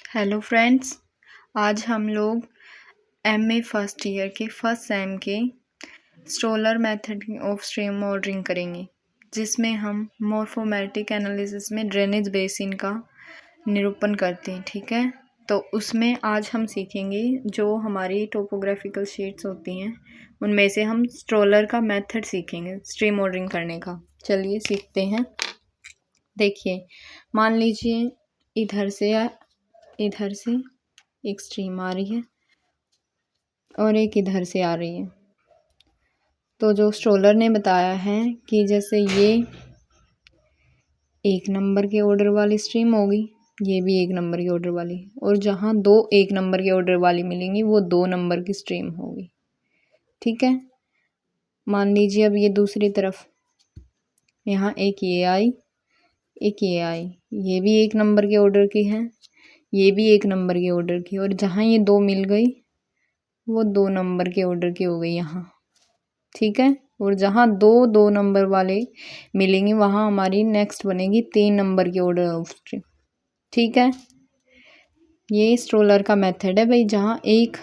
Hello friends, आज हम लोग एमए फर्स्ट ईयर के फर्स्ट सेम के स्टोलर मेथड ऑफ स्ट्रीम ऑर्डरिंग करेंगे, जिसमें हम मॉर्फोमेटिक एनालिसिस में ड्रेनेज बेसिन का निरूपण करते हैं। ठीक है, तो उसमें आज हम सीखेंगे जो हमारी टोपोग्राफिकल शीट्स होती हैं उनमें से हम स्ट्रोलर का मेथड सीखेंगे स्ट्रीम ऑर्डरिंग करने का। चलिए सीखते हैं। देखिए, मान लीजिए इधर से एक स्ट्रीम आ रही है और एक इधर से आ रही है। तो जो स्ट्रोलर ने बताया है कि जैसे ये 1 नंबर के ऑर्डर वाली स्ट्रीम होगी, ये भी 1 नंबर की ऑर्डर वाली, और जहाँ 2 1 नंबर के ऑर्डर वाली मिलेंगी वो 2 नंबर की स्ट्रीम होगी। ठीक है, मान लीजिए अब ये दूसरी तरफ यहाँ एक ये आई, एक ये आई, ये भी 1 नंबर के ऑर्डर की है, ये भी 1 नंबर के ऑर्डर की, और जहाँ ये 2 मिल गई वो 2 नंबर के ऑर्डर की हो गई यहाँ। ठीक है, और जहाँ 2 नंबर वाले मिलेंगे वहाँ हमारी नेक्स्ट बनेगी 3 नंबर की ऑर्डर ऑफ स्ट्रीम। ठीक है, ये स्ट्रोलर का मेथड है भाई, जहाँ एक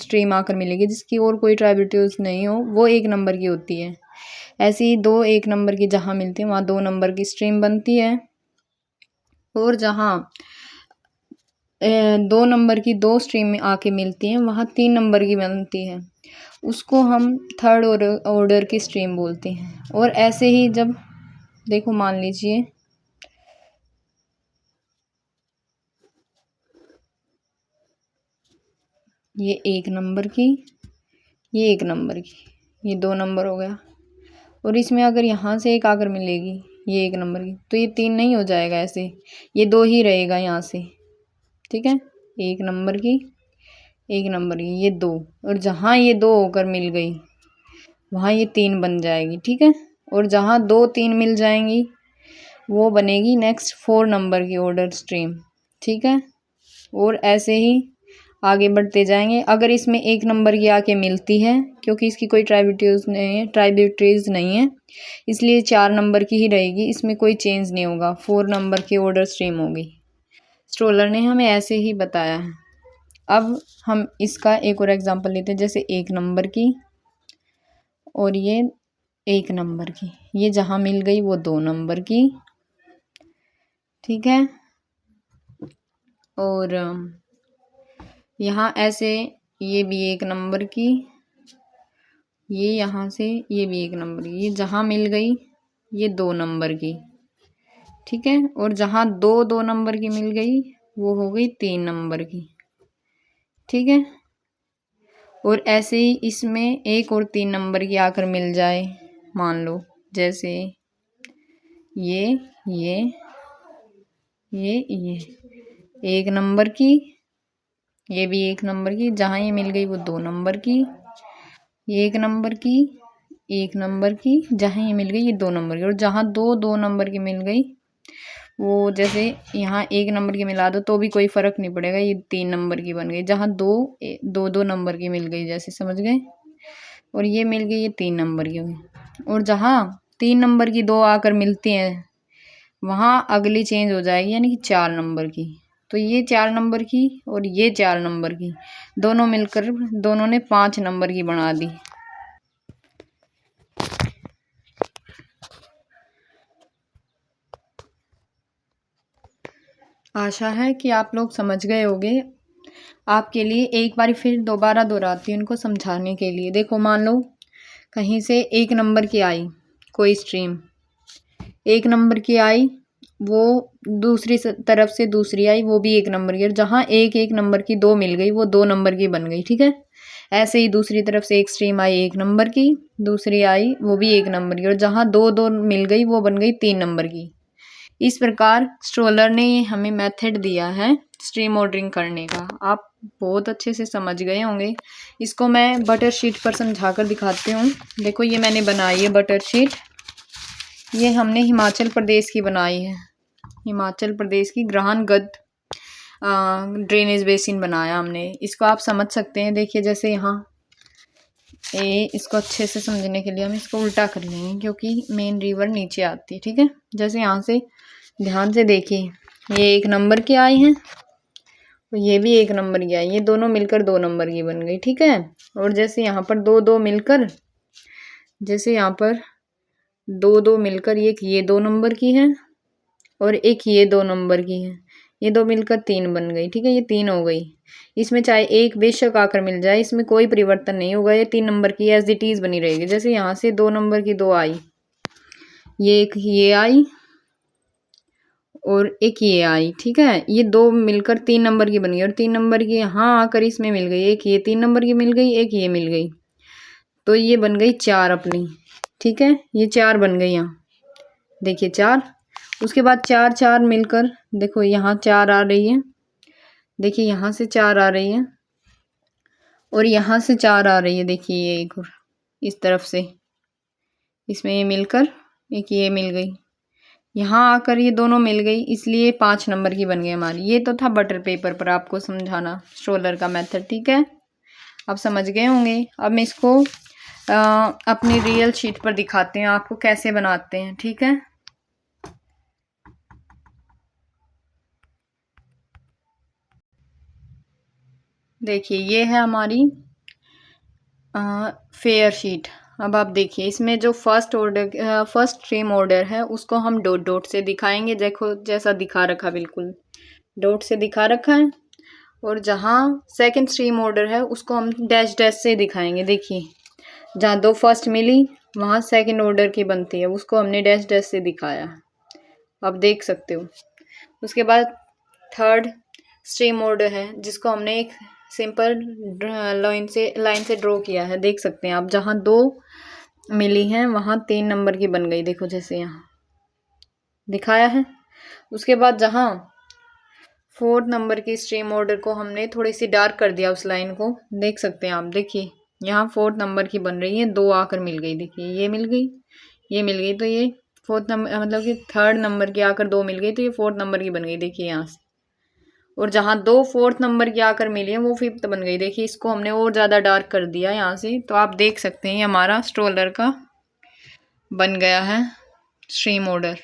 स्ट्रीम आकर मिलेगी जिसकी और कोई ट्राइब्यूटर्स नहीं हो, वो 1 नंबर की होती है। ऐसे ही 2 1 नंबर की जहाँ मिलती है वहाँ 2 नंबर की स्ट्रीम बनती है, और जहाँ 2 नंबर की 2 स्ट्रीम आके मिलती हैं वहाँ 3 नंबर की बनती है, उसको हम थर्ड ऑर्डर की स्ट्रीम बोलते हैं। और ऐसे ही जब देखो, मान लीजिए ये 1 नंबर की, ये 1 नंबर की, ये 2 नंबर हो गया, और इसमें अगर यहाँ से एक आकर मिलेगी ये 1 नंबर की, तो ये 3 नहीं हो जाएगा, ऐसे ये 2 ही रहेगा यहाँ से। ठीक है, 1 नंबर की, 1 नंबर की, ये 2, और जहाँ ये 2 होकर मिल गई वहाँ ये 3 बन जाएगी। ठीक है, और जहाँ 2 3 मिल जाएंगी वो बनेगी नेक्स्ट 4 नंबर की ऑर्डर स्ट्रीम। ठीक है, और ऐसे ही आगे बढ़ते जाएंगे। अगर इसमें 1 नंबर की आके मिलती है, क्योंकि इसकी कोई ट्राइब्यूटरीज नहीं है, इसलिए 4 नंबर की ही रहेगी, इसमें कोई चेंज नहीं होगा, 4 नंबर की ऑर्डर स्ट्रीम होगी। स्ट्रोलर ने हमें ऐसे ही बताया है। अब हम इसका एक और एग्जांपल लेते हैं, जैसे 1 नंबर की और ये 1 नंबर की, ये जहाँ मिल गई वो 2 नंबर की। ठीक है, और यहाँ ऐसे ये भी 1 नंबर की, ये यहाँ से ये भी 1 नंबर की, ये जहाँ मिल गई ये 2 नंबर की। ठीक है, और जहाँ 2 नंबर की मिल गई वो हो गई 3 नंबर की। ठीक है, और ऐसे ही इसमें 1 और 3 नंबर की आकर मिल जाए, मान लो जैसे ये 1 नंबर की, ये भी 1 नंबर की, जहाँ ये मिल गई वो 2 नंबर की, ये 1 नंबर की, 1 नंबर की, जहाँ ये मिल गई ये 2 नंबर की, और जहाँ 2 नंबर की मिल गई वो जैसे यहाँ 1 नंबर की मिला दो तो भी कोई फ़र्क नहीं पड़ेगा, ये 3 नंबर की बन गई, जहाँ 2 नंबर की मिल गई, जैसे समझ गए, और ये मिल गई ये 3 नंबर की हुई, और जहाँ 3 नंबर की 2 आकर मिलती हैं वहाँ अगली चेंज हो जाएगी, यानी कि 4 नंबर की। तो ये 4 नंबर की और ये 4 नंबर की दोनों मिलकर दोनों ने 5 नंबर की बना दी। आशा है कि आप लोग समझ गए होंगे। आपके लिए एक बार फिर दोबारा दोहराती हूँ इनको समझाने के लिए। देखो, मान लो कहीं से 1 नंबर की आई कोई स्ट्रीम, 1 नंबर की आई, वो दूसरी तरफ से दूसरी आई, वो भी 1 नंबर की, और जहाँ 1 नंबर की 2 मिल गई वो 2 नंबर की बन गई। ठीक है, ऐसे ही दूसरी तरफ से एक स्ट्रीम आई 1 नंबर की, दूसरी आई वो भी 1 नंबर की, और जहाँ 2 मिल गई वो बन गई 3 नंबर की। इस प्रकार स्ट्रोलर ने हमें मेथड दिया है स्ट्रीम ऑर्डरिंग करने का। आप बहुत अच्छे से समझ गए होंगे। इसको मैं बटर शीट पर समझा कर दिखाती हूँ। देखो, ये मैंने बनाई है बटर शीट, ये हमने हिमाचल प्रदेश की बनाई है, हिमाचल प्रदेश की ग्रहणगढ़ ड्रेनेज बेसिन बनाया हमने। इसको आप समझ सकते हैं। देखिए, जैसे यहाँ इसको अच्छे से समझने के लिए हम इसको उल्टा कर लेंगे, क्योंकि मेन रिवर नीचे आती है। ठीक है, जैसे यहाँ से ध्यान से देखिए, ये 1 नंबर की आई हैं और ये भी 1 नंबर की आई, ये दोनों मिलकर 2 नंबर की बन गई, ठीक है। और जैसे यहाँ पर 2-2 मिलकर, जैसे यहाँ पर 2-2 मिलकर एक ये 2 नंबर की है और एक ये 2 नंबर की है, ये 2 मिलकर 3 बन गई, ठीक है। ये 3 हो गई। इसमें चाहे एक बेशक आकर मिल जाए, इसमें कोई परिवर्तन नहीं होगा, ये 3 नंबर की एज इट इज बनी रहेगी। जैसे यहाँ से 2 नंबर की 2 आई, ये एक ये आई और एक ये आई, ठीक है। ये 2 मिलकर 3 नंबर की बन गई और 3 नंबर की यहाँ आकर इसमें मिल गई, एक ये 3 नंबर की मिल गई, एक ये मिल गई, तो ये बन गई 4 अपनी, ठीक है। ये 4 बन गई यहाँ, देखिए 4। उसके बाद 4-4 मिलकर देखो यहाँ 4 आ रही है, देखिए यहाँ से 4 आ रही है और यहाँ से 4 आ रही है, देखिए ये एक और इस तरफ से, इसमें ये मिलकर एक ये मिल गई, यहाँ आकर ये दोनों मिल गई, इसलिए 5 नंबर की बन गई हमारी। ये तो था बटर पेपर पर आपको समझाना स्ट्रोलर का मेथड, ठीक है। आप समझ गए होंगे। अब मैं इसको अपनी रियल शीट पर दिखाते हैं आपको कैसे बनाते हैं, ठीक है। देखिए ये है हमारी फेयर शीट। अब आप देखिए इसमें जो फर्स्ट स्ट्रीम ऑर्डर है उसको हम डॉट डॉट से दिखाएंगे, देखो जैसा दिखा रखा, बिल्कुल डॉट से दिखा रखा है। और जहाँ सेकंड स्ट्रीम ऑर्डर है उसको हम डैश डैश से दिखाएंगे। देखिए जहाँ 2 फर्स्ट मिली वहाँ सेकंड ऑर्डर की बनती है, उसको हमने डैश डैश से दिखाया, आप देख सकते हो। उसके बाद थर्ड स्ट्रीम ऑर्डर है जिसको हमने एक सिंपल लाइन से ड्रॉ किया है, देख सकते हैं आप। जहाँ 2 मिली हैं वहाँ 3 नंबर की बन गई, देखो जैसे यहाँ दिखाया है। उसके बाद जहाँ 4th नंबर की स्ट्रीम ऑर्डर को हमने थोड़ी सी डार्क कर दिया उस लाइन को, देख सकते हैं आप। देखिए यहाँ 4th नंबर की बन रही है, 2 आकर मिल गई, देखिए ये मिल गई, ये मिल गई, तो ये 4th नंबर मतलब कि 3rd नंबर की आकर 2 मिल गई, तो ये 4th नंबर की बन गई, देखिए यहाँ से। और जहाँ 2 4th नंबर की आकर मिली है वो 5th बन गई, देखिए इसको हमने और ज़्यादा डार्क कर दिया यहाँ से, तो आप देख सकते हैं ये हमारा स्ट्रोलर का बन गया है स्ट्रीम ऑर्डर।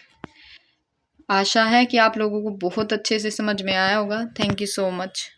आशा है कि आप लोगों को बहुत अच्छे से समझ में आया होगा। Thank you so much.